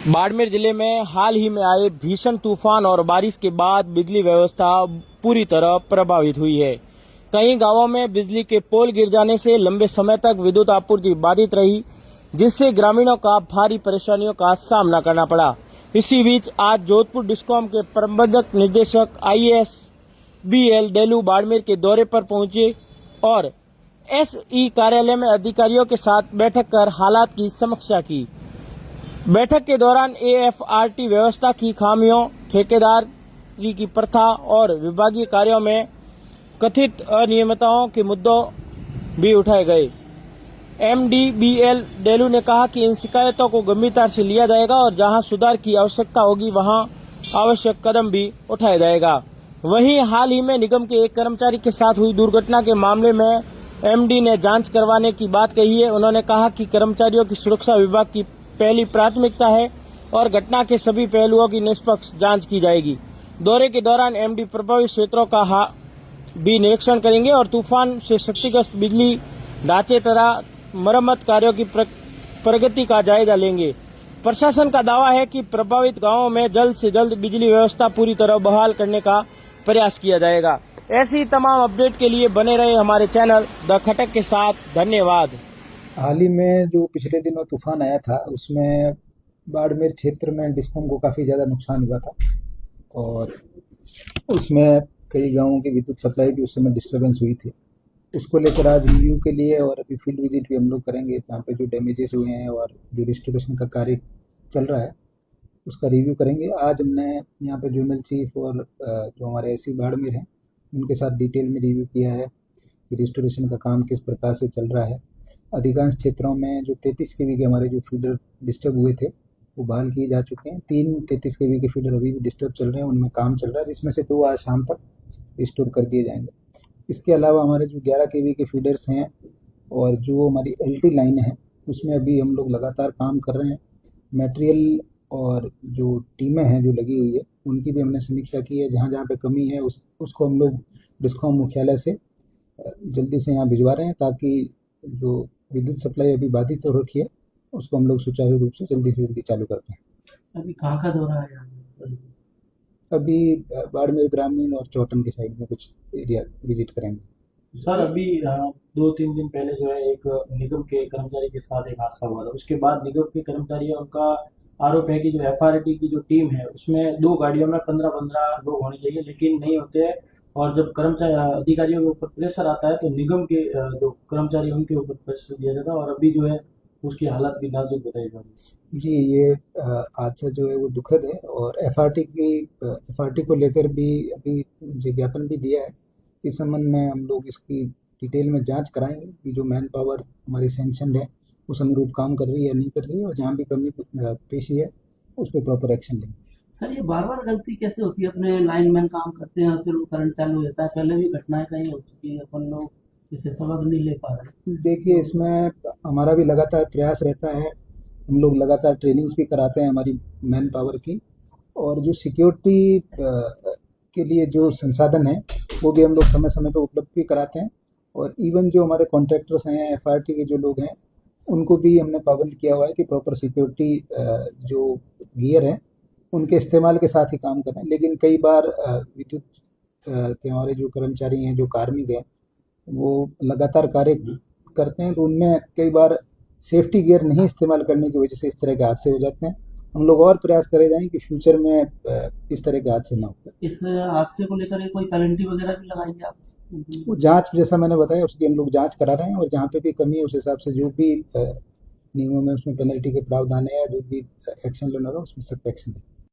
बाड़मेर जिले में हाल ही में आए भीषण तूफान और बारिश के बाद बिजली व्यवस्था पूरी तरह प्रभावित हुई है। कई गांवों में बिजली के पोल गिर जाने से लंबे समय तक विद्युत आपूर्ति बाधित रही, जिससे ग्रामीणों का भारी परेशानियों का सामना करना पड़ा। इसी बीच आज जोधपुर डिस्कॉम के प्रबंधक निदेशक ISBL डेलू बाड़मेर के दौरे पर पहुंचे और SE कार्यालय में अधिकारियों के साथ बैठक कर हालात की समीक्षा की। बैठक के दौरान AFRT व्यवस्था की खामियों, ठेकेदारी की प्रथा और विभागीय कार्यों में कथित अनियमितताओं के मुद्दों भी उठाए गए। MDBL डेलू ने कहा कि इन शिकायतों को गंभीरता से लिया जाएगा और जहां सुधार की आवश्यकता होगी वहां आवश्यक कदम भी उठाया जाएगा। वहीं हाल ही में निगम के एक कर्मचारी के साथ हुई दुर्घटना के मामले में MD ने जांच करवाने की बात कही है। उन्होंने कहा कि कर्मचारियों की सुरक्षा विभाग की पहली प्राथमिकता है और घटना के सभी पहलुओं की निष्पक्ष जांच की जाएगी। दौरे के दौरान MD प्रभावित क्षेत्रों का भी निरीक्षण करेंगे और तूफान से क्षतिग्रस्त बिजली ढांचे तथा मरम्मत कार्यों की प्रगति का जायजा लेंगे। प्रशासन का दावा है कि प्रभावित गांवों में जल्द से जल्द बिजली व्यवस्था पूरी तरह बहाल करने का प्रयास किया जाएगा। ऐसी तमाम अपडेट के लिए बने रहे हमारे चैनल द खटक के साथ। धन्यवाद। हाल ही में जो पिछले दिनों तूफान आया था उसमें बाड़मेर क्षेत्र में डिस्कॉम को काफ़ी ज़्यादा नुकसान हुआ था और उसमें कई गांवों की विद्युत सप्लाई भी उस समय डिस्टर्बेंस हुई थी। उसको लेकर आज रिव्यू के लिए और अभी फील्ड विजिट भी हम लोग करेंगे, जहाँ पे जो डैमेजेस हुए हैं और जो रिस्टोरेशन का कार्य चल रहा है उसका रिव्यू करेंगे। आज हमने यहाँ पे जोनल चीफ और जो हमारे SE बाड़मेर हैं उनके साथ डिटेल में रिव्यू किया है कि रिस्टोरेशन का काम किस प्रकार से चल रहा है। अधिकांश क्षेत्रों में जो 33 kV के हमारे जो फीडर डिस्टर्ब हुए थे वो बहाल किए जा चुके हैं। 3 33 kV के फीडर अभी भी डिस्टर्ब चल रहे हैं, उनमें काम चल रहा है, जिसमें से 2 आज शाम तक रिस्टोर कर दिए जाएंगे। इसके अलावा हमारे जो 11 kV के फीडर्स हैं और जो हमारी LT लाइन है उसमें अभी हम लोग लगातार काम कर रहे हैं। मटेरियल और जो टीमें हैं जो लगी हुई है उनकी भी हमने समीक्षा की है। जहाँ जहाँ पे कमी है उसको हम लोग डिस्कॉम मुख्यालय से जल्दी से यहाँ भिजवा रहे हैं, ताकि जो विद्युत सप्लाई अभी बाधित हो रखी है उसको हम लोग सुचारू रूप से जल्दी चालू कर पाएँ। अभी कहाँ का दौरा है यहाँ? अभी बाड़मेर ग्रामीण और चौटन की साइड में कुछ एरिया विजिट करेंगे। सर अभी 2-3 दिन पहले जो है एक निगम के कर्मचारी के साथ एक हादसा हुआ था। उसके बाद निगम के कर्मचारी, उनका आरोप है कि जो FRT की जो टीम है उसमें 2 गाड़ियों में 15-15 लोग होने चाहिए, लेकिन नहीं होते हैं। और जब कर्मचारी अधिकारियों के ऊपर प्रेशर आता है तो निगम के जो कर्मचारी उनके ऊपर प्रेशर दिया जाता है और अभी जो है उसकी हालत भी नाजुक बताई जा रही है। जी, ये हादसा जो है वो दुखद है और FRT को लेकर भी अभी विज्ञापन भी दिया है। इस संबंध में हम लोग इसकी डिटेल में जांच कराएंगे कि जो मैन पावर हमारी सैंक्शन है उस अनुरूप काम कर रही है या नहीं कर रही है, और जहाँ भी कमी पेशी है उस पर प्रॉपर एक्शन लेंगे। सर ये बार बार गलती कैसे होती है? अपने लाइनमैन काम करते हैं और फिर वो करंट चालू हो जाता है। पहले भी घटनाएं कहीं हो चुकी है, अपन लोग इसे सबक नहीं ले पा रहे। देखिए, इसमें हमारा भी लगातार प्रयास रहता है। हम लोग लगातार ट्रेनिंग्स भी कराते हैं हमारी मैन पावर की, और जो सिक्योरिटी के लिए जो संसाधन है वो भी हम लोग समय समय पर उपलब्ध भी कराते हैं। और इवन जो हमारे कॉन्ट्रैक्टर्स हैं, FRT के जो लोग हैं, उनको भी हमने पाबंद किया हुआ है कि प्रॉपर सिक्योरिटी जो गियर है उनके इस्तेमाल के साथ ही काम करें। लेकिन कई बार विद्युत के हमारे जो कर्मचारी हैं, जो कार्मिक हैं, वो लगातार कार्य करते हैं, तो उनमें कई बार सेफ्टी गियर नहीं इस्तेमाल करने की वजह से इस तरह के हादसे हो जाते हैं। हम लोग और प्रयास करे जाएं कि फ्यूचर में इस तरह के हादसे ना हो। इस हादसे को लेकर कोई पेनल्टी वगैरह भी लगाएंगे आप? वो जांच, जैसा मैंने बताया, उसकी हम लोग जांच करा रहे हैं और जहाँ पे भी कमी है उस हिसाब से जो भी नियमों में उसमें पेनल्टी के प्रावधान है या जो भी एक्शन लेना होगा उसमें सख्त एक्शन लेंगे।